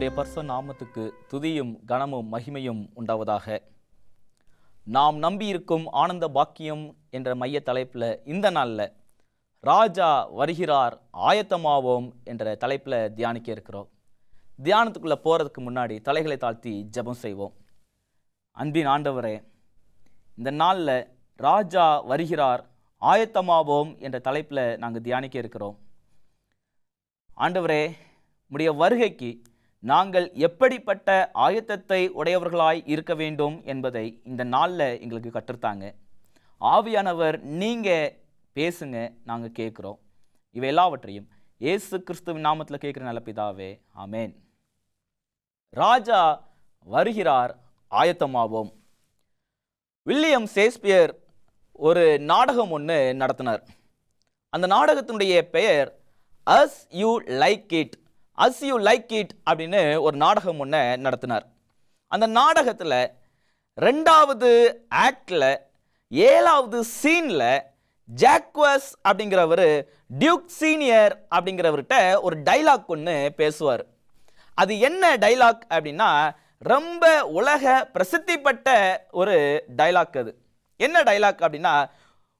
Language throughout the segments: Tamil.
கர்த்தருடைய பரிசுத்த நாமத்துக்கு துதியும் கனமும் மகிமையும் உண்டாவதாக. நாம் நம்பியிருக்கும் ஆனந்த பாக்கியம் என்ற மைய தலைப்பில் இந்த நாளில் ராஜா வருகிறார் ஆயத்தமாவோம் என்ற தலைப்பில் தியானிக்க இருக்கிறோம். தியானத்துக்குள்ளே போகிறதுக்கு முன்னாடி தலைகளை தாழ்த்தி ஜெபம் செய்வோம். அன்பின் ஆண்டவரே, இந்த நாளில் ராஜா வருகிறார் ஆயத்தமாவோம் என்ற தலைப்பில் நாங்கள் தியானிக்க இருக்கிறோம். ஆண்டவரே, உம்முடைய வருகைக்கு நாங்கள் எப்படிப்பட்ட ஆயத்தத்தை உடையவர்களாய் இருக்க வேண்டும் என்பதை இந்த நாளில் எங்களுக்கு கற்றுத்தாங்க. ஆவியானவர் நீங்கள் பேசுங்க, நாங்கள் கேட்குறோம். இவை எல்லாவற்றையும் இயேசு கிறிஸ்துவின் நாமத்தில் கேட்குற நல்ல பிதாவே, ஆமேன். ராஜா வருகிறார் ஆயத்தமாவோம். வில்லியம் ஷேக்ஸ்பியர் ஒரு நாடகம் ஒன்று நடத்தினார். அந்த நாடகத்தினுடைய பெயர் as you like it, as you like it அப்படின்னு ஒரு நாடகம் ஒன்று நடத்தினார். அந்த நாடகத்தில் 2வது ஆக்டில் 7வது சீனில் ஜாக்வஸ் அப்படிங்கிறவர் டியூக் சீனியர் அப்படிங்கிறவர்கிட்ட ஒரு டைலாக் ஒன்று பேசுவார். அது என்ன டைலாக் அப்படின்னா, ரொம்ப உலக பிரசித்தி பெற்ற ஒரு டைலாக். அது என்ன டைலாக் அப்படின்னா,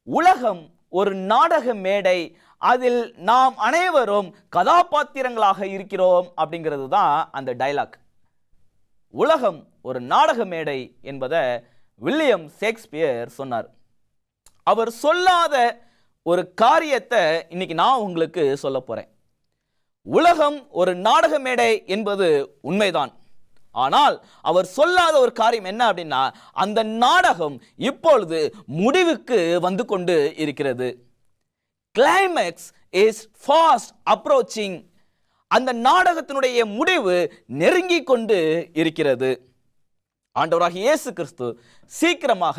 உலகம் ஒரு நாடக மேடை, அதில் நாம் அனைவரும் கதாபாத்திரங்களாக இருக்கிறோம் அப்படிங்கிறது தான் அந்த டைலாக். உலகம் ஒரு நாடக மேடை என்பதை வில்லியம் ஷேக்ஸ்பியர் சொன்னார். அவர் சொல்லாத ஒரு காரியத்தை இன்னைக்கு நான் உங்களுக்கு சொல்ல போறேன். உலகம் ஒரு நாடக மேடை என்பது உண்மைதான். ஆனால் அவர் சொல்லாத ஒரு காரியம் என்ன அப்படின்னா, அந்த நாடகம் இப்பொழுது முடிவுக்கு வந்து கொண்டு இருக்கிறது. Climax is fast approaching. அந்த நாடகத்தினுடைய முடிவு நெருங்கி கொண்டு இருக்கிறது. ஆண்டவராகிய இயேசு கிறிஸ்து சீக்கிரமாக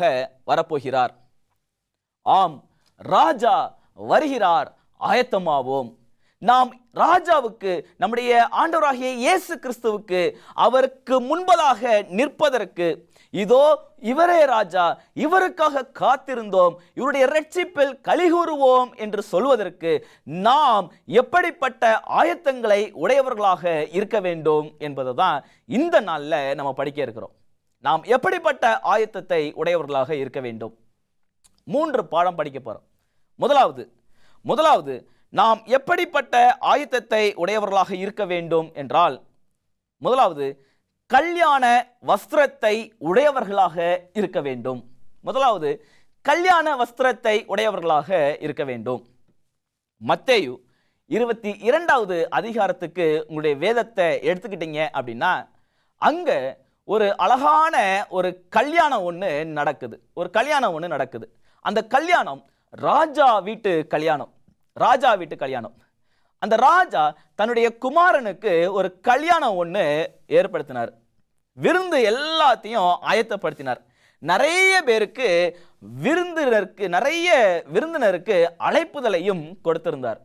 வரப்போகிறார். ஆம், ராஜா வருகிறார், ஆயத்தமாவோம். நாம் ராஜாவுக்கு, நம்முடைய ஆண்டவராகிய இயேசு கிறிஸ்துவுக்கு, அவருக்கு முன்பதாக நிற்பதற்கு, இதோ இவரே ராஜா, இவருக்காக காத்திருந்தோம், இவருடைய இரட்சிப்பில் கலிகூறுவோம் என்று சொல்வதற்கு நாம் எப்படிப்பட்ட ஆயத்தங்களை உடையவர்களாக இருக்க வேண்டும் என்பதை தான் இந்த நாளில் நம்ம படிக்க இருக்கிறோம். நாம் எப்படிப்பட்ட ஆயத்தத்தை உடையவர்களாக இருக்க வேண்டும்? 3 பாடம் படிக்க போறோம். முதலாவது நாம் எப்படிப்பட்ட ஆயத்தத்தை உடையவர்களாக இருக்க வேண்டும் என்றால், முதலாவது கல்யாண வஸ்திரத்தை உடையவர்களாக இருக்க வேண்டும். முதலாவது கல்யாண வஸ்திரத்தை உடையவர்களாக இருக்க வேண்டும். மத்தேயு 22வது அதிகாரத்துக்கு உங்களுடைய வேதத்தை எடுத்துக்கிட்டீங்க அப்படின்னா, அங்க ஒரு அழகான ஒரு கல்யாணம் ஒன்று நடக்குது. அந்த கல்யாணம் ராஜா வீட்டு கல்யாணம். அந்த ராஜா தன்னுடைய குமாரனுக்கு ஒரு கல்யாணம் ஒன்று ஏற்படுத்தினார். விருந்து எல்லாத்தையும் ஆயத்தப்படுத்தினார். நிறைய பேருக்கு விருந்தினருக்கு அழைப்புதலையும் கொடுத்திருந்தார்.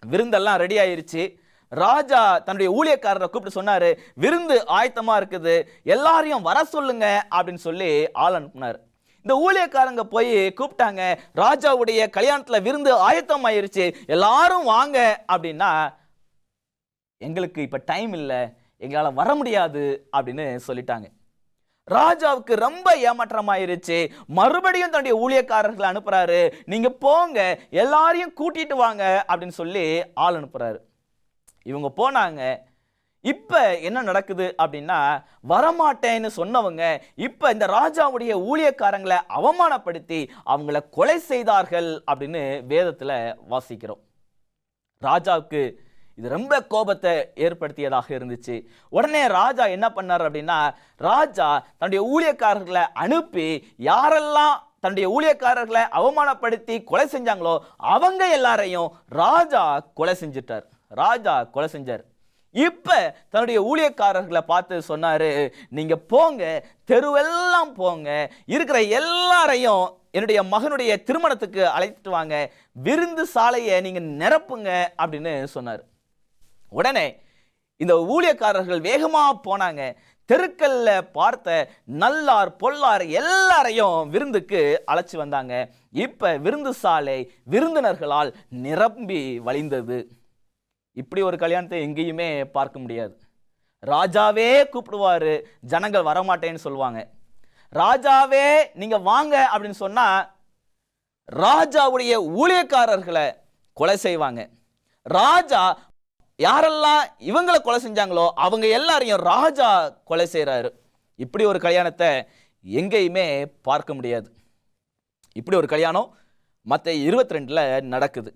விருந்தெல்லாம் ரெடி ஆயிருச்சு. ராஜா தன்னுடைய ஊழியக்காரரை கூப்பிட்டு சொன்னாரு, விருந்து ஆயத்தமா இருக்குது, எல்லாரையும் வர சொல்லுங்க அப்படின்னு சொல்லி ஆள் அனுப்புனார். இந்த ஊழியக்காரங்க போய் கூப்பிட்டாங்க, ராஜாவுடைய கல்யாணத்துல விருந்து ஆயத்தம் ஆயிருச்சு, எல்லாரும் வாங்க அப்படின்னா, எங்களுக்கு இப்ப டைம் இல்லை, எங்களால வர முடியாது அப்படின்னு சொல்லிட்டாங்க. ராஜாவுக்கு ரொம்ப ஏமாற்றமாயிருச்சு. மறுபடியும் தன்னுடைய ஊழியக்காரர்களை அனுப்புறாரு, நீங்க போங்க, எல்லாரையும் கூட்டிட்டு வாங்க அப்படின்னு சொல்லி ஆள் அனுப்புறாரு. இவங்க போனாங்க. இப்ப என்ன நடக்குது அப்படின்னா, வரமாட்டேன்னு சொன்னவங்க இப்ப இந்த ராஜாவுடைய ஊழியக்காரங்களை அவமானப்படுத்தி அவங்கள கொலை செய்தார்கள் அப்படின்னு வேதத்துல வாசிக்கிறோம். ராஜாவுக்கு இது ரொம்ப கோபத்தை ஏற்படுத்தியதாக இருந்துச்சு. உடனே ராஜா என்ன பண்ணார் அப்படின்னா, ராஜா தன்னுடைய ஊழியக்காரர்களை அனுப்பி யாரெல்லாம் தன்னுடைய ஊழியக்காரர்களை அவமானப்படுத்தி கொலை செஞ்சாங்களோ அவங்க எல்லாரையும் ராஜா கொலை செஞ்சார். இப்ப தன்னுடைய ஊழியக்காரர்களை பார்த்து சொன்னாரு, நீங்க போங்க, தெருவெல்லாம் போங்க, இருக்கிற எல்லாரையும் என்னுடைய மகனுடைய திருமணத்துக்கு அழைத்துட்டு வாங்க, விருந்து சாலையை நீங்க நிரப்புங்க அப்படின்னு சொன்னார். உடனே இந்த ஊழியக்காரர்கள் வேகமா போனாங்க. தெருக்கல்ல பார்த்த நல்லார் பொல்லார் எல்லாரையும் விருந்துக்கு அழைச்சி வந்தாங்க. இப்ப விருந்து சாலை விருந்தினர்களால் நிரம்பி வழிந்தது. இப்படி ஒரு கல்யாணத்தை எங்கேயுமே பார்க்க முடியாது. ராஜாவே கூப்பிடுவாரு, ஜனங்கள் வரமாட்டேன்னு சொல்லுவாங்க. ராஜாவே நீங்க வாங்க அப்படின்னு சொன்னா ராஜாவுடைய ஊழியக்காரர்களை கொலை செய்வாங்க. ராஜா யாரெல்லாம் இவங்களை கொலை செஞ்சாங்களோ அவங்க எல்லாரையும் ராஜா கொலை செய்யறாரு. இப்படி ஒரு கல்யாணத்தை எங்கேயுமே பார்க்க முடியாது. இப்படி ஒரு கல்யாணம் மத்தேயு 22ல நடக்குது.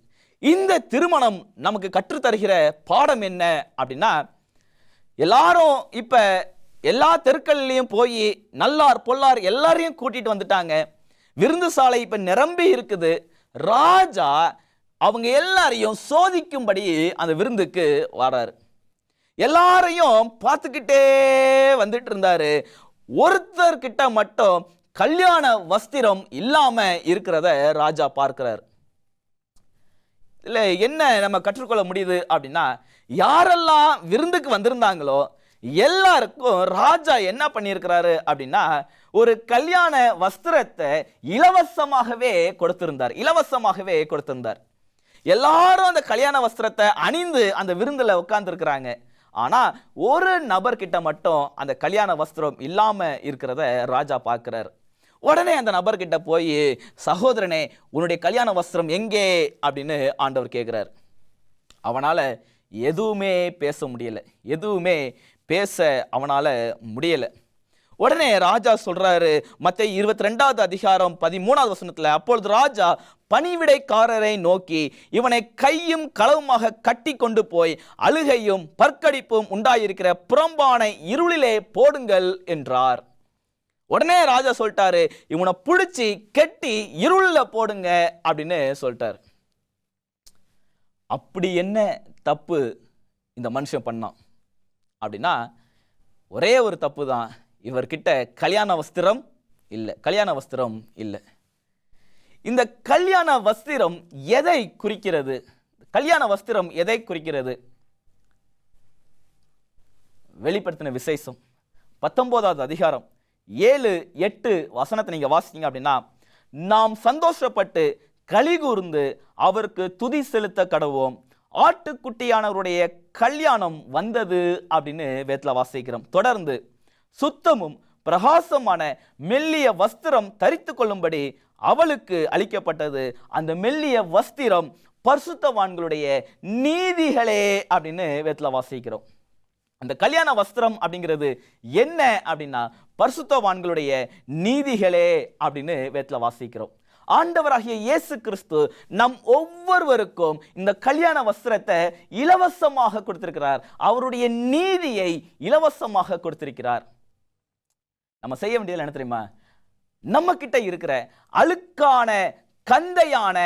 இந்த திருமணம் நமக்கு கற்றுத்தருகிற பாடம் என்ன அப்படின்னா, எல்லாரும் இப்ப எல்லா தெருக்கள்லையும் போய் நல்லார் பொல்லார் எல்லாரையும் கூட்டிட்டு வந்துட்டாங்க. விருந்து சாலை இப்ப நிரம்பி இருக்குது. ராஜா அவங்க எல்லாரையும் சோதிக்கும்படி அந்த விருந்துக்கு வராரு. எல்லாரையும் பார்த்துக்கிட்டே வந்துட்டு இருந்தாரு. ஒருத்தர்கிட்ட மட்டும் கல்யாண வஸ்திரம் இல்லாம இருக்கிறத ராஜா பார்க்கிறார். இல்ல என்ன நம்ம கற்றுக்கொள்ள முடியுது அப்படின்னா, யாரெல்லாம் விருந்துக்கு வந்திருந்தாங்களோ எல்லாருக்கும் ராஜா என்ன பண்ணியிருக்கிறாரு அப்படின்னா, ஒரு கல்யாண வஸ்திரத்தை இலவசமாகவே கொடுத்திருந்தார். எல்லாரும் அந்த கல்யாண வஸ்திரத்தை அணிந்து அந்த விருந்துல உட்கார்ந்து இருக்கிறாங்க. ஆனா ஒரு நபர்கிட்ட மட்டும் அந்த கல்யாண வஸ்திரம் இல்லாம இருக்கிறத ராஜா பார்க்கிறார். உடனே அந்த நபர்கிட்ட போய், சகோதரனே உன்னுடைய கல்யாண வஸ்திரம் எங்கே அப்படின்னு ஆண்டவர் கேட்கிறார். அவனால எதுவுமே பேச அவனால முடியல. உடனே ராஜா சொல்றாரு, மத்தேயு 22வது அதிகாரம் 13வது வசனத்துல, அப்பொழுது ராஜா பணிவிடைக்காரரை நோக்கி, இவனை கையும் களவுமாக கட்டி கொண்டு போய் அழுகையும் பற்கடிப்பும் உண்டாயிருக்கிற புறம்பான இருளிலே போடுங்கள் என்றார். உடனே ராஜா சொல்லிட்டாரு, இவனை பிடிச்சி கெட்டி இருள்ல போடுங்க அப்படின்னு சொல்லிட்டாரு. அப்படி என்ன தப்பு இந்த மனுஷன் பண்ணான் அப்படின்னா, ஒரே ஒரு தப்பு தான். இவர்கிட்ட கல்யாண வஸ்திரம் இல்லை. இந்த கல்யாண வஸ்திரம் எதை குறிக்கிறது? வெளிப்படுத்தின விசேஷம் 19வது அதிகாரம் 7-8 வசனத்தை நீங்க வாசிச்சீங்க அப்படின்னா, நாம் சந்தோஷப்பட்டு களி கூர்ந்து அவருக்கு துதி செலுத்த கடவோம், ஆட்டுக்குட்டியானவருடைய கல்யாணம் வந்தது அப்படின்னு வேதத்துல வாசிக்கிறோம். தொடர்ந்து சுத்தமும் பிரகாசமான மெல்லிய வஸ்திரம் தரித்து கொள்ளும்படி அவளுக்கு அளிக்கப்பட்டது. அந்த மெல்லிய வஸ்திரம் பரிசுத்தவான்களுடைய நீதிகளே அப்படின்னு வேதத்துல வாசிக்கிறோம். அந்த கல்யாண வஸ்திரம் அப்படிங்கிறது என்ன அப்படின்னா, பரிசுத்தவான்களுடைய நீதிகளே அப்படின்னு வேதத்துல வாசிக்கிறோம். ஆண்டவராகிய இயேசு கிறிஸ்து நம் ஒவ்வொருவருக்கும் இந்த கல்யாண வஸ்திரத்தை இலவசமாக கொடுத்திருக்கிறார். அவருடைய நீதியை இலவசமாக கொடுத்திருக்கிறார். நம்ம செய்ய வேண்டியது என்ன தெரியுமா? நம்ம கிட்ட இருக்கிற அழுக்கான கந்தையான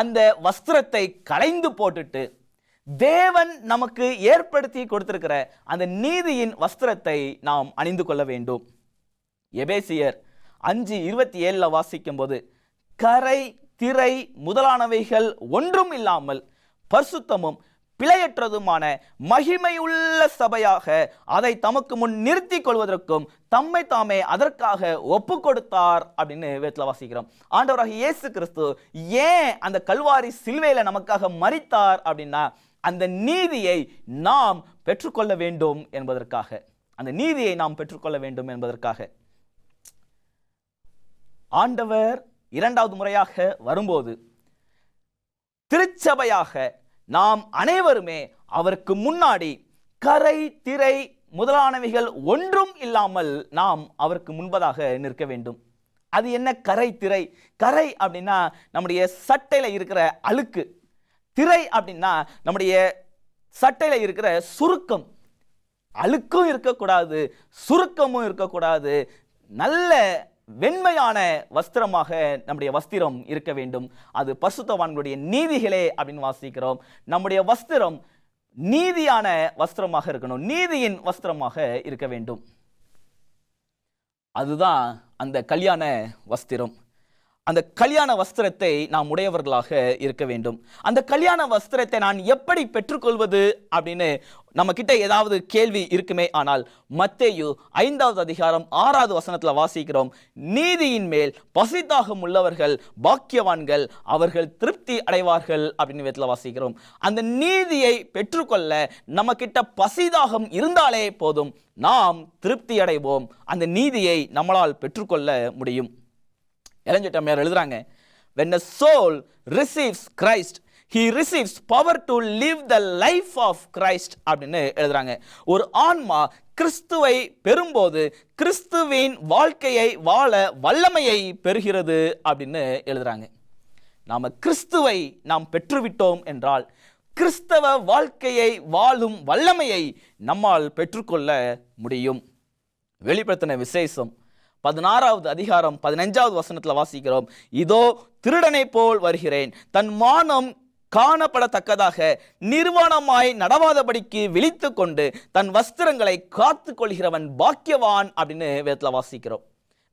அந்த வஸ்திரத்தை களைந்து போட்டுட்டு தேவன் நமக்கு ஏற்படுத்தி கொடுத்திருக்கிற அந்த நீதியின் வஸ்திரத்தை நாம் அணிந்து கொள்ள வேண்டும். எபேசியர் 5:27 வாசிக்கும் போது, கரை திரை முதலானவைகள் ஒன்றும் இல்லாமல் பரிசுத்தமும் பிழையற்றதுமான மகிமையுள்ள சபையாக அதை தமக்கு முன் நிறுத்தி கொள்வதற்கும் தம்மை தாமே அதற்காக ஒப்பு கொடுத்தார் அப்படின்னு வேதத்துல வாசிக்கிறோம். ஆண்டவராகிய இயேசு கிறிஸ்து ஏன் அந்த கல்வாரி சிலுவையில நமக்காக மரித்தார் அப்படின்னா, அந்த நீதியை நாம் பெற்றுக்கொள்ள வேண்டும் என்பதற்காக. ஆண்டவர் இரண்டாவது முறையாக வரும்போது திருச்சபையாக நாம் அனைவருமே அவருக்கு முன்னாடி கரை திரை முதலானவைகள் ஒன்றும் இல்லாமல் நாம் அவருக்கு முன்பதாக நிற்க வேண்டும். அது என்ன கரை திரை? கரை அப்படின்னா நம்முடைய சட்டையில இருக்கிற அழுக்கு. திரை அப்படின்னா நம்முடைய சட்டையில இருக்கிற சுருக்கம். அழுக்கும் இருக்கக்கூடாது, சுருக்கமும் இருக்கக்கூடாது. நல்ல வெண்மையான வஸ்திரமாக நம்முடைய வஸ்திரம் இருக்க வேண்டும். அது பரிசுத்தவான்களுடைய நீதிகளே அப்படின்னு வாசிக்கிறோம். நம்முடைய வஸ்திரம் நீதியான வஸ்திரமாக இருக்கணும், நீதியின் வஸ்திரமாக இருக்க வேண்டும். அதுதான் அந்த கல்யாண வஸ்திரம். அந்த கல்யாண வஸ்திரத்தை நாம் உடையவர்களாக இருக்க வேண்டும். அந்த கல்யாண வஸ்திரத்தை நான் எப்படி பெற்றுக்கொள்வது அப்படின்னு நம்ம கிட்ட ஏதாவது கேள்வி இருக்குமே ஆனால் மத்தேயு 5வது அதிகாரம் 6வது வசனத்துல வாசிக்கிறோம், நீதியின் மேல் பசிதாகம் உள்ளவர்கள் பாக்கியவான்கள், அவர்கள் திருப்தி அடைவார்கள் அப்படின்னு வேதத்துல வாசிக்கிறோம். அந்த நீதியை பெற்றுக்கொள்ள நம்ம கிட்ட பசிதாகம் இருந்தாலே போதும், நாம் திருப்தி அடைவோம். அந்த நீதியை நம்மளால் பெற்றுக்கொள்ள முடியும். இளஞ்சட்டமையார் எழுதுறாங்க, when a soul receives Christ he receives power to live the life of Christ அப்படின்னு எழுதுறாங்க. ஒரு ஆன்மா கிறிஸ்துவை பெறும்போது கிறிஸ்துவின் வாழ்க்கையை வாழ வல்லமையை பெறுகிறது அப்படின்னு எழுதுறாங்க. நாம கிறிஸ்துவை நாம் பெற்றுவிட்டோம் என்றால் கிறிஸ்தவ வாழ்க்கையை வாழும் வல்லமையை நம்மால் பெற்றுக்கொள்ள முடியும். வெளிப்படுத்தின விசேஷம் 16வது அதிகாரம் 15வது வசனத்துல வாசிக்கிறோம், இதோ திருடனை போல் வருகிறேன், தன் மானம் காணப்படத்தக்கதாக நிர்வாணமாய் நடவாதபடிக்கு விழித்து கொண்டு தன் வஸ்திரங்களை காத்து கொள்கிறவன் பாக்கியவான் அப்படின்னு வேதத்துல வாசிக்கிறோம்.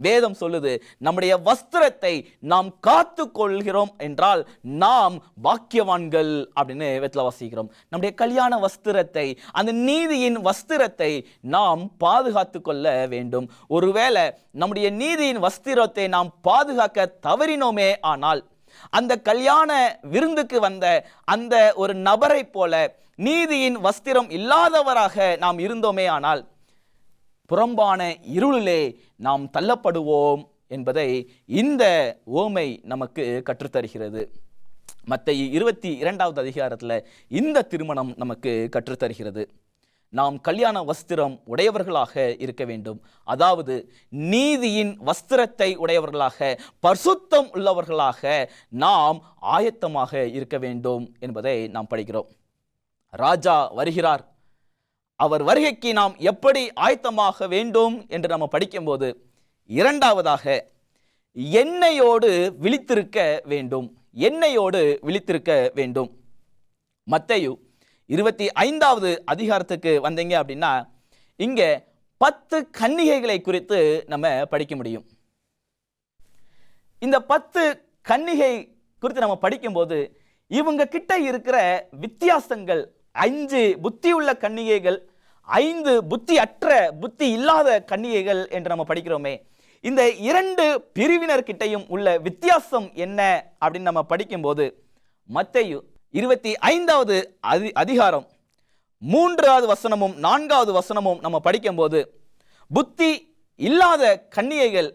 வேதம் சொல்லுது, நம்முடைய வஸ்திரத்தை நாம் காத்து கொள்கிறோம் என்றால் நாம் பாக்கியவான்கள் அப்படின்னு வேதத்துல வாசிக்கிறோம். நம்முடைய கல்யாண வஸ்திரத்தை, அந்த நீதியின் வஸ்திரத்தை நாம் பாதுகாத்து கொள்ள வேண்டும். ஒருவேளை நம்முடைய நீதியின் வஸ்திரத்தை நாம் பாதுகாக்க தவறினோமே ஆனால் அந்த கல்யாண விருந்துக்கு வந்த அந்த ஒரு நபரை போல நீதியின் வஸ்திரம் இல்லாதவராக நாம் இருந்தோமே ஆனால் புறம்பான இருளிலே நாம் தள்ளப்படுவோம் என்பதை இந்த ஓமை நமக்கு கற்றுத்தருகிறது. மத்தேயு 22வது அதிகாரத்தில் இந்த திருமணம் நமக்கு கற்றுத்தருகிறது. நாம் கல்யாண வஸ்திரம் உடையவர்களாக இருக்க வேண்டும். அதாவது நீதியின் வஸ்திரத்தை உடையவர்களாக, பரிசுத்தம் உள்ளவர்களாக நாம் ஆயத்தமாக இருக்க வேண்டும் என்பதை நாம் படிக்கிறோம். ராஜா வருகிறார், அவர் வருகைக்கு நாம் எப்படி ஆயத்தமாக வேண்டும் என்று நம்ம படிக்கும்போது இரண்டாவதாக எண்ணெயோடு விழித்திருக்க வேண்டும். எண்ணெயோடு விழித்திருக்க வேண்டும். மத்தேயு 25வது அதிகாரத்துக்கு வந்தீங்க அப்படின்னா இங்க 10 கன்னிகைகளை குறித்து நம்ம படிக்க முடியும். இந்த 10 கன்னிகை குறித்து நம்ம படிக்கும்போது இவங்க கிட்ட இருக்கிற வித்தியாசங்கள், 5 புத்தியுள்ள கன்னிகைகள், 5 புத்தி அற்ற, புத்தி இல்லாத கன்னிகைகள் என்று நம்ம படிக்கிறோமே. இந்த 2 பிரிவினர்கிட்டையும் உள்ள வித்தியாசம் என்ன அப்படின்னு நம்ம படிக்கும்போது மத்தேயு 25வது அதிகாரம் 3வது வசனமும் 4வது வசனமும் நம்ம படிக்கும்போது புத்தி இல்லாத கன்னிகைகள்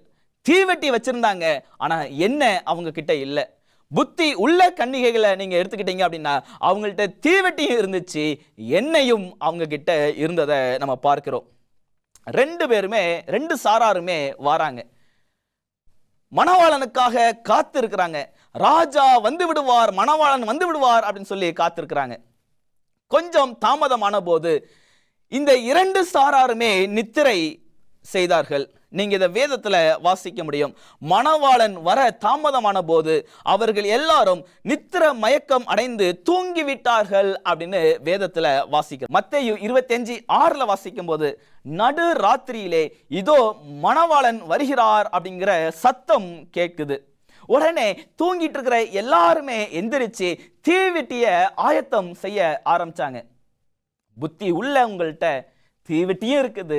தீவெட்டி வச்சிருந்தாங்க, ஆனா என்ன அவங்க கிட்ட இல்லை. புத்தி உள்ள கன்னிகைகளை நீங்க எடுத்துக்கிட்டீங்க அப்படின்னா அவங்கள்ட்ட தீவெட்டியும் இருந்துச்சு, எண்ணெயும் அவங்க கிட்ட இருந்ததை நம்ம பார்க்கிறோம். 2 பேருமே, 2 சாராருமே வராங்க, மணவாளனுக்காக காத்து இருக்கிறாங்க. ராஜா வந்து விடுவார், மணவாளன் வந்து விடுவார் அப்படின்னு சொல்லி காத்திருக்கிறாங்க. கொஞ்சம் தாமதமான போது இந்த 2 சாராருமே நித்திரை செய்தார்கள். நீங்க இதை வேதத்துல வாசிக்க முடியும். மணவாளன் வர தாமதமான போது அவர்கள் எல்லாரும் நித்திர மயக்கம் அடைந்து தூங்கிவிட்டார்கள் அப்படின்னு வேதத்துல வாசிக்கிறோம். மத்தேயு 25:6 வாசிக்கும் போது நடு ராத்திரியிலே இதோ மணவாளன் வருகிறார் அப்படிங்கிற சத்தம் கேட்குது. உடனே தூங்கிட்டு இருக்கிற எல்லாருமே எந்திரிச்சு தீவெட்டிய ஆயத்தம் செய்ய ஆரம்பிச்சாங்க. புத்தி உள்ளவங்கள்ட்ட தீவெட்டியும் இருக்குது,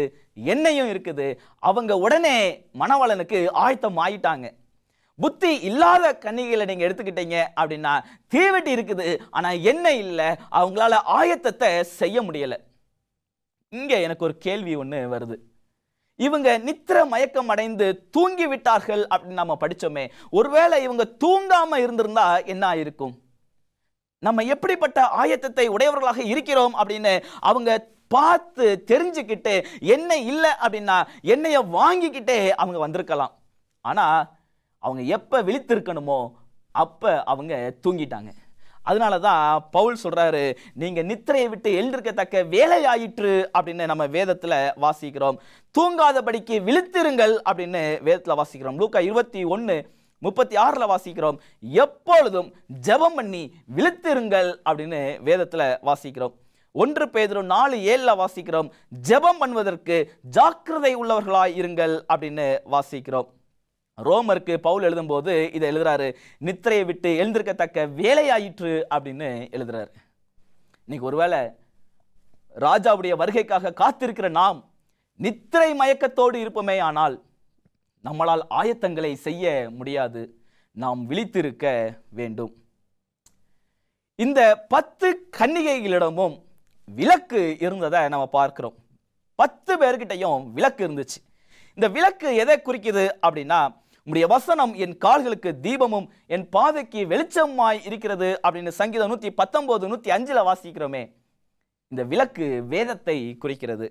எண்ணெயும் இருக்குது. அவங்க உடனே மணவாளனுக்கு ஆயத்தம் ஆயிட்டாங்க. புத்தி இல்லாத கன்னிகைகளை நீங்க எடுத்துக்கிட்டீங்க அப்படின்னா தீவெட்டி இருக்குது, ஆனா எண்ணெய் இல்லை, அவங்களால ஆயத்தத்தை செய்ய முடியல. இங்க எனக்கு ஒரு கேள்வி ஒண்ணு வருது. இவங்க நித்திர மயக்கம் அடைந்து தூங்கி விட்டார்கள் அப்படின்னு நம்ம படிச்சோமே, ஒருவேளை இவங்க தூங்காம இருந்திருந்தா என்ன ஆயிருக்கும்? நம்ம எப்படிப்பட்ட ஆயத்தத்தை உடையவர்களாக இருக்கிறோம் அப்படின்னு அவங்க பார்த்து தெரிஞ்சுக்கிட்டு எண்ணெய் இல்லை அப்படின்னா எண்ணெயை வாங்கிக்கிட்டே அவங்க வந்திருக்கலாம். ஆனா அவங்க எப்ப விழித்திருக்கணுமோ அப்ப அவங்க தூங்கிட்டாங்க. அதனாலதான் பவுல் சொல்றாரு, நீங்க நித்திரையை விட்டு எழுந்திருக்கத்தக்க வேலை ஆயிற்று அப்படின்னு நம்ம வேதத்துல வாசிக்கிறோம். தூங்காதபடிக்கு விழித்திருங்கள் அப்படின்னு வேதத்துல வாசிக்கிறோம். லூக்கா 21:36 வாசிக்கிறோம், எப்பொழுதும் ஜெபம் பண்ணி விழித்திருங்கள் அப்படின்னு வேதத்துல வாசிக்கிறோம். 1 பேதுரு 4:7 வாசிக்கிறோம், ஜெபம் பண்ணுவதற்கு ஜாக்கிரதை உள்ளவர்களாய் இருங்கள் அப்படின்னு வாசிக்கிறோம். ரோமருக்கு பவுல் எழுதும்போது இதை எழுதுறாரு, நித்திரையை விட்டு எழுந்திருக்கத்தக்க வேலையாயிற்று அப்படின்னு எழுதுறாரு. இன்னைக்கு ஒருவேளை ராஜாவுடைய வருகைக்காக காத்திருக்கிற நாம் நித்திரை மயக்கத்தோடு இருப்போமே, ஆனால் நம்மளால் ஆயத்தங்களை செய்ய முடியாது. நாம் விழித்திருக்க வேண்டும். இந்த 10 கன்னிகைகளிடமும் விளக்கு இருந்ததை நம்ம பார்க்கிறோம். 10 பேர்கிட்டையும் விளக்கு இருந்துச்சு. இந்த விளக்கு எதை குறிக்குது அப்படின்னா, உம்முடைய வசனம் என் கால்களுக்கு தீபமும் என் பாதைக்கு வெளிச்சமாய் இருக்கிறது அப்படின்னு சங்கீதம் 119 105 வாசிக்கிறோமே. இந்த விளக்கு வேதத்தை குறிக்கிறது.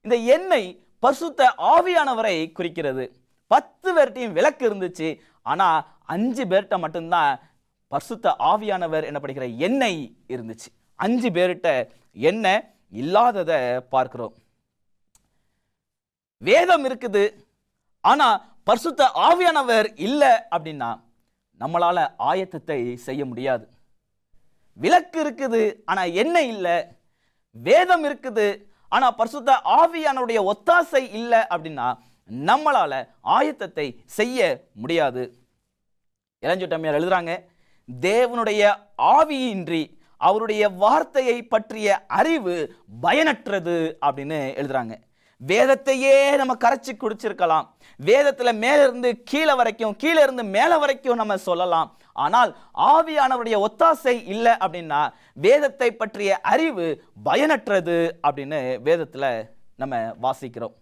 இந்த எண்ணெய் பரிசுத்த ஆவியானவரை குறிக்கிறது. 10 பேர்ட்டையும் விளக்கு இருந்துச்சு, ஆனா 5 பேர்கிட்ட மட்டும்தான் பரிசுத்த ஆவியானவர் என்னப்படுகிற எண்ணெய் இருந்துச்சு. 5 பேர்கிட்ட எண்ணெய் இல்லாததை பார்க்கிறோம். வேதம் இருக்குது, ஆனா பரிசுத்த ஆவியானவர் இல்லை அப்படின்னா நம்மளால ஆயத்தத்தை செய்ய முடியாது. விளக்கு இருக்குது, ஆனா எண்ணெய் இல்லை. வேதம் இருக்குது, ஆனா பரிசுத்த ஆவியானுடைய ஒத்தாசை இல்லை அப்படின்னா நம்மளால ஆயத்தத்தை செய்ய முடியாது. இளஞ்சூட்டமையார் எழுதுறாங்க, தேவனுடைய ஆவியின்றி அவருடைய வார்த்தையை பற்றிய அறிவு பயனற்றது அப்படின்னு எழுதுறாங்க. வேதத்தையே நம்ம கரைச்சி குடிச்சிருக்கலாம். வேதத்துல மேல இருந்து கீழே வரைக்கும், கீழே இருந்து மேல வரைக்கும் நம்ம சொல்லலாம். ஆனால் ஆவியானவருடைய ஒத்தாசை இல்லை அப்படின்னா வேதத்தை பற்றிய அறிவு பயனற்றது அப்படின்னு வேதத்துல நம்ம வாசிக்கிறோம்.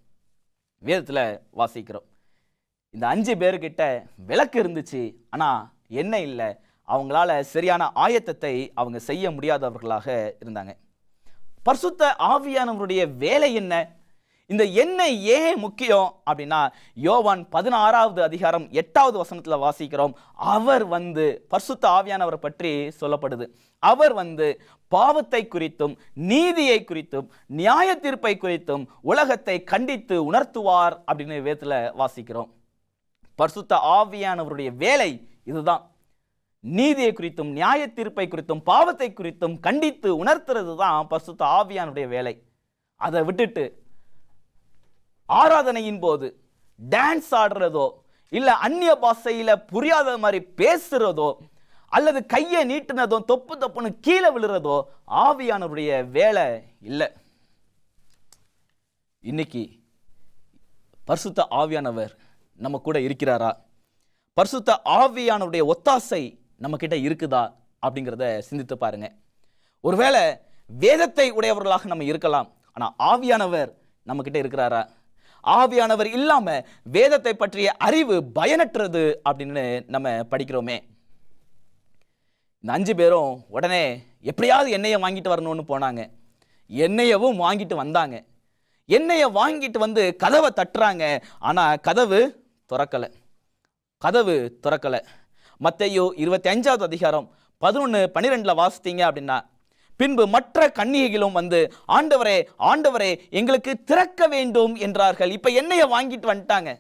இந்த 5 பேர்கிட்ட விளக்கு இருந்துச்சு, ஆனா என்ன இல்லை. அவங்களால சரியான ஆயத்தத்தை அவங்க செய்ய முடியாதவர்களாக இருந்தாங்க. பரிசுத்த ஆவியானவருடைய வேலை என்ன? இந்த எண்ணெய் ஏன் முக்கியம் அப்படின்னா, யோவான் 16வது அதிகாரம் 8வது வசனத்துல வாசிக்கிறோம். அவர் பரிசுத்த ஆவியானவரை பற்றி சொல்லப்படுது. அவர் பாவத்தை குறித்தும் நீதியை குறித்தும் நியாய தீர்ப்பை குறித்தும் உலகத்தை கண்டித்து உணர்த்துவார் அப்படின்னு வேதத்துல வாசிக்கிறோம். பரிசுத்த ஆவியானவருடைய வேலை இதுதான். நீதியை குறித்தும் நியாய தீர்ப்பை குறித்தும் பாவத்தை குறித்தும் கண்டித்து உணர்த்துறது தான் பரிசுத்த ஆவியானுடைய வேலை. அதை விட்டுட்டு ஆராதனையின் போது டான்ஸ் ஆடுறதோ, இல்ல அந்நிய பாஷையில புரியாத மாதிரி பேசுறதோ, அல்லது கையை நீட்டினதோ, தொப்புன்னு கீழே விழுறதோ ஆவியானவருடைய வேலை இல்லை. இன்னைக்கு பரிசுத்த ஆவியானவர் நம்ம கூட இருக்கிறாரா? பரிசுத்த ஆவியானவருடைய ஒத்தாசை நம்ம கிட்ட இருக்குதா அப்படிங்கிறத சிந்தித்து பாருங்க. ஒருவேளை வேதத்தை உடையவர்களாக நம்ம இருக்கலாம், ஆனா ஆவியானவர் நம்ம கிட்ட இருக்கிறாரா? ஆவியானவர் இல்லாம வேதத்தை பற்றிய அறிவு பயனற்றது அப்படின்னு நம்ம படிக்கிறோமே. இந்த 5 பேரும் உடனே எப்படியாவது எண்ணெயை வாங்கிட்டு வரணும்னு போனாங்க. எண்ணெயவும் வாங்கிட்டு வந்தாங்க. எண்ணெயை வாங்கிட்டு கதவை தட்டுறாங்க, ஆனா கதவு திறக்கல. மத்தேயு 25வது அதிகாரம் 11-12 வாசித்தீங்க அப்படின்னா, பின்பு மற்ற கன்னிகைகளும் ஆண்டவரே ஆண்டவரே எங்களுக்கு திறக்க வேண்டும் என்றார்கள். இப்ப எண்ணெயை வாங்கிட்டு வந்துட்டாங்க,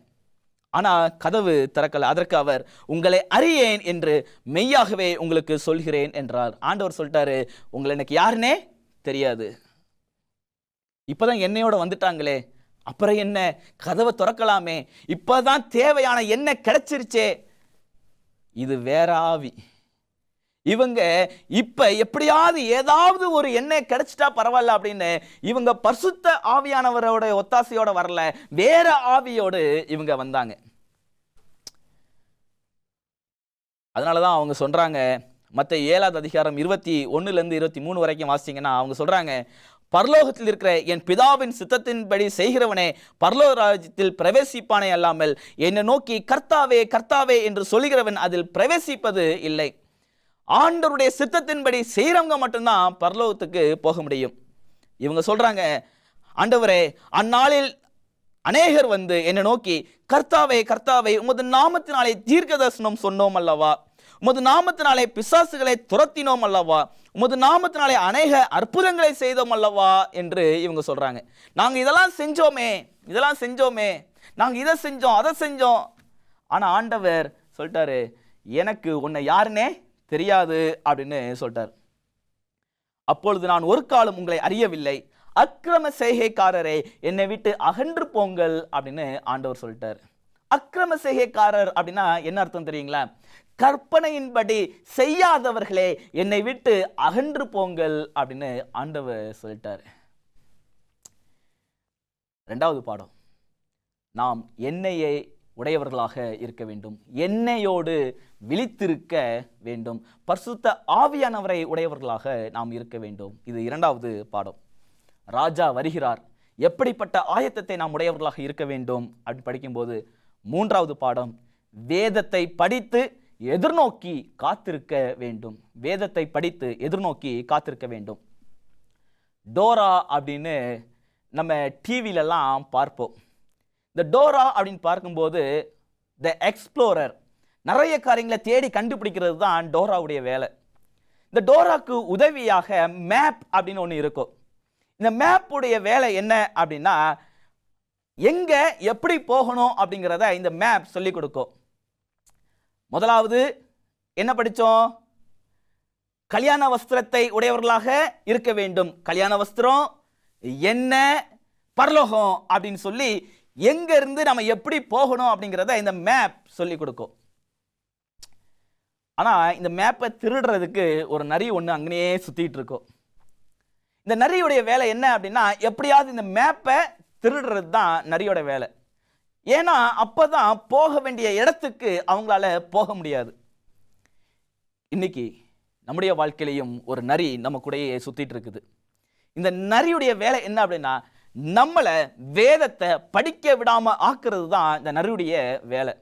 ஆனா கதவு திறக்கல. அதற்கு அவர், உங்களை அறியேன் என்று மெய்யாகவே உங்களுக்கு சொல்கிறேன் என்றார். ஆண்டவர் சொல்லிட்டாரு, உங்களை எனக்கு யாருன்னே தெரியாது. இப்பதான் எண்ணெயோட வந்துட்டாங்களே, அப்புறம் என்ன, கதவை திறக்கலாமே, இப்பதான் தேவையான எண்ணெய் கிடைச்சிருச்சே. இது வேற ஆவி. இவங்க இப்ப எப்படியாவது ஏதாவது ஒரு எண்ணெய் கிடைச்சிட்டா பரவாயில்ல அப்படின்னு இவங்க பரிசுத்த ஆவியானவரோட ஒத்தாசையோட வரல, வேற ஆவியோடு இவங்க வந்தாங்க. அதனாலதான் அவங்க சொல்றாங்க, மத்தேயு 7வது அதிகாரம் 21-23 வரைக்கும் வாசிச்சீங்கன்னா அவங்க சொல்றாங்க, பரலோகத்தில் இருக்கிற என் பிதாவின் சித்தத்தின்படி செய்கிறவனே பரலோக ராஜ்யத்தில் பிரவேசிப்பானே அல்லாமல் என்னை நோக்கி கர்த்தாவே கர்த்தாவே என்று சொல்லுகிறவன் அதில் பிரவேசிப்பது இல்லை. ஆண்டவருடைய சித்தத்தின்படி செய்கிறவங்க மட்டும்தான் பரலோகத்துக்கு போக முடியும். இவங்க சொல்றாங்க, ஆண்டவரே அந்நாளில் அநேகர் என்னை நோக்கி கர்த்தாவே கர்த்தாவே உமது நாமத்தினாலே தீர்க்க தரிசனம் சொன்னோம் அல்லவா, உமது நாமத்தினாலே பிசாசுகளை துரத்தினோம் அல்லவா, உமது நாமத்தினாலே அநேக அற்புதங்களை செய்தோம் அல்லவா என்று இவங்க சொல்றாங்க. நாங்க இதெல்லாம் செஞ்சோமே, நாங்க இதை செஞ்சோம் அதை செஞ்சோம். ஆனா ஆண்டவர் சொல்லிட்டாரு, எனக்கு உன்னை யாருன்னே தெரியாது அப்படின்னு சொல்லிட்டார். அப்பொழுது நான் ஒரு காலம் உங்களை அறியவில்லை, அக்கிரம செய்கைக்காரரே என்னை விட்டு அகன்று போங்கள் அப்படின்னு ஆண்டவர் சொல்லிட்டார். அக்கிரம செய்கைக்காரர் அப்படின்னா என்ன அர்த்தம் தெரியுங்களா? கற்பனையின்படி செய்யாதவர்களே என்னை விட்டு அகன்று போங்கள் அப்படின்னு ஆண்டவர் சொல்லிட்டாரு. இரண்டாவது பாடம், நாம் எண்ணெயை உடையவர்களாக இருக்க வேண்டும், எண்ணெயோடு விழித்திருக்க வேண்டும், பரிசுத்த ஆவியானவரை உடையவர்களாக நாம் இருக்க வேண்டும். இது இரண்டாவது பாடம். ராஜா வருகிறார், எப்படிப்பட்ட ஆயத்தத்தை நாம் உடையவர்களாக இருக்க வேண்டும் அப்படின்னு படிக்கும்போது மூன்றாவது பாடம், வேதத்தை படித்து எதிர்நோக்கி காத்திருக்க வேண்டும். வேதத்தை படித்து எதிர்நோக்கி காத்திருக்க வேண்டும். டோரா அப்படின்னு நம்ம டிவிலெல்லாம் பார்ப்போம். இந்த டோரா அப்படின்னு பார்க்கும்போது த எக்ஸ்ப்ளோரர், நிறைய காரியங்களை தேடி கண்டுபிடிக்கிறது தான் டோராவுடைய வேலை. இந்த டோராக்கு உதவியாக மேப் அப்படின்னு ஒன்று இருக்கும். இந்த மேப்புடைய வேலை என்ன அப்படின்னா, எங்க எப்படி போகணும் அப்படிங்கிறத இந்த மேப் சொல்லி கொடுக்கும். முதலாவது என்ன படித்தோம்? கல்யாண வஸ்திரத்தை உடையவர்களாக இருக்க வேண்டும். கல்யாண வஸ்திரம் என்ன, பரலோகம் அப்படின்னு சொல்லி எங்க இருந்து நம்ம எப்படி போகணும் அப்படிங்கிறத இந்த மேப் சொல்லி கொடுக்கும். ஆனா இந்த மேப்பை திருடுறதுக்கு ஒரு நரி ஒன்று அங்கேயே சுத்திட்டு இருக்கும். இந்த நரியுடைய வேலை என்ன அப்படின்னா, எப்படியாவது இந்த மேப்பை திருடுறது தான் நரியோட வேலை. ஏன்னா அப்பதான் போக வேண்டிய இடத்துக்கு அவங்களால போக முடியாது. இன்னைக்கு நம்முடைய வாழ்க்கையிலையும் ஒரு நரி நம்ம கூடயே சுத்திட்டு இருக்குது. இந்த நரியுடைய வேலை என்ன அப்படின்னா, நம்மளை வேதத்தை படிக்க விடாம ஆக்குறது தான் இந்த நரியுடைய வேலை.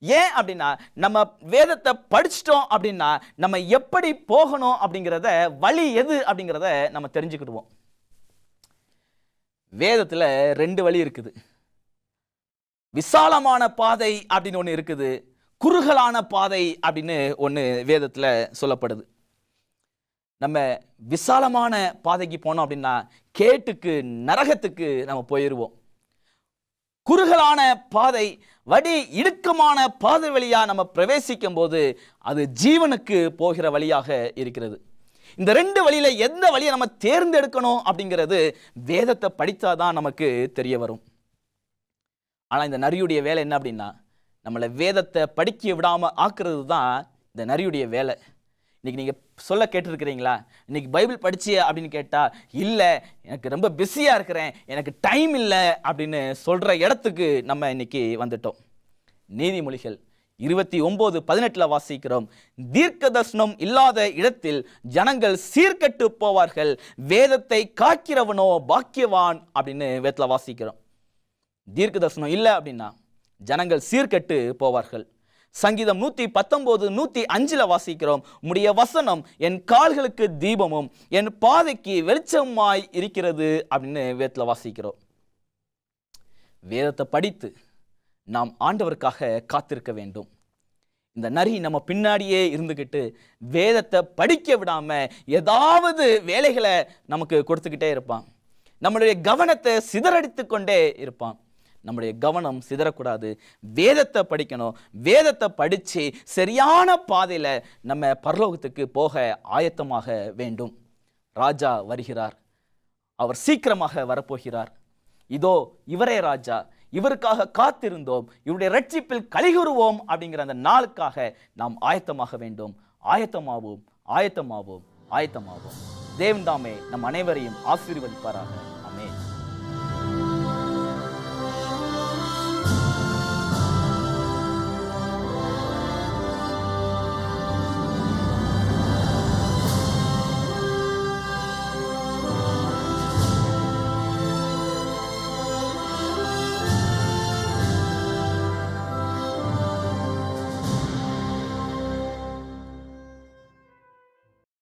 ஏன் அப்படின்னா, நம்ம வேதத்தை படிச்சிட்டோம் அப்படின்னா நம்ம எப்படி போகணும் அப்படிங்கிறத, வழி எது அப்படிங்கிறத நம்ம தெரிஞ்சுக்கிடுவோம். வேதத்துல ரெண்டு வழி இருக்குது. விசாலமான பாதை அப்படின்னு ஒன்று இருக்குது, குறுகலான பாதை அப்படின்னு ஒன்று வேதத்துல சொல்லப்படுது. நம்ம விசாலமான பாதைக்கு போனோம் அப்படின்னா கேட்டுக்கு நரகத்துக்கு நம்ம போயிடுவோம். குறுகலான பாதை, வழி இடுக்கமான பாதை வழியா நம்ம பிரவேசிக்கும் போது அது ஜீவனுக்கு போகிற வழியாக இருக்கிறது. இந்த ரெண்டு வழியில எந்த வழியை நம்ம தேர்ந்தெடுக்கணும் அப்படிங்கிறது வேதத்தை படித்தாதான் நமக்கு தெரிய வரும். ஆனா இந்த நரியுடைய வேலை என்ன அப்படின்னா, நம்மளை வேதத்தை படிக்க விடாம ஆக்குறது தான் இந்த நரியுடைய வேலை. இன்னைக்கு நீங்க சொல்ல கேட்டிருக்கிறீங்களா, இன்னைக்கு பைபிள் படிச்சிய அப்படின்னு கேட்டா, இல்ல எனக்கு ரொம்ப பிஸியா இருக்கிறேன், எனக்கு டைம் இல்லை அப்படின்னு சொல்ற இடத்துக்கு நம்ம இன்னைக்கு வந்துட்டோம். நீதிமொழிகள் 29:18 வாசிக்கிறோம், தீர்க்க தரிசனம் இல்லாத இடத்தில் ஜனங்கள் சீர்கெட்டு போவார்கள், வேதத்தை காக்கிறவனோ பாக்கியவான் அப்படின்னு வேதத்துல வாசிக்கிறோம். தீர்க்க தரிசனம் இல்லை அப்படின்னா ஜனங்கள் சீர்கெட்டு போவார்கள். சங்கீதம் 119:105 வாசிக்கிறோம், உம்முடைய வசனம் என் கால்களுக்கு தீபமும் என் பாதைக்கு வெளிச்சமாய் இருக்கிறது அப்படின்னு வேதத்துல வாசிக்கிறோம். வேதத்தை படித்து நாம் ஆண்டவருக்காக காத்திருக்க வேண்டும். இந்த நரி நம்ம பின்னாடியே இருந்துகிட்டு வேதத்தை படிக்க விடாம ஏதாவது வேலைகளை நமக்கு கொடுத்துக்கிட்டே இருப்பான். நம்மளுடைய கவனத்தை சிதறடித்து கொண்டே இருப்பான். நம்முடைய கவனம் சிதறக்கூடாது. வேதத்தை படிக்கணும். வேதத்தை படித்து சரியான பாதையில் நம்ம பரலோகத்துக்கு போக ஆயத்தமாக வேண்டும். ராஜா வருகிறார், அவர் சீக்கிரமாக வரப்போகிறார். இதோ இவரே ராஜா, இவருக்காக காத்திருந்தோம், இவருடைய ரட்சிப்பில் கலிகூறுவோம் அப்படிங்கிற அந்த நாளுக்காக நாம் ஆயத்தமாக வேண்டும். ஆயத்தமாவோம், ஆயத்தமாவோம், ஆயத்தமாவோம். தேவன் தாமே நம் அனைவரையும் ஆசீர்வதிப்பாராக.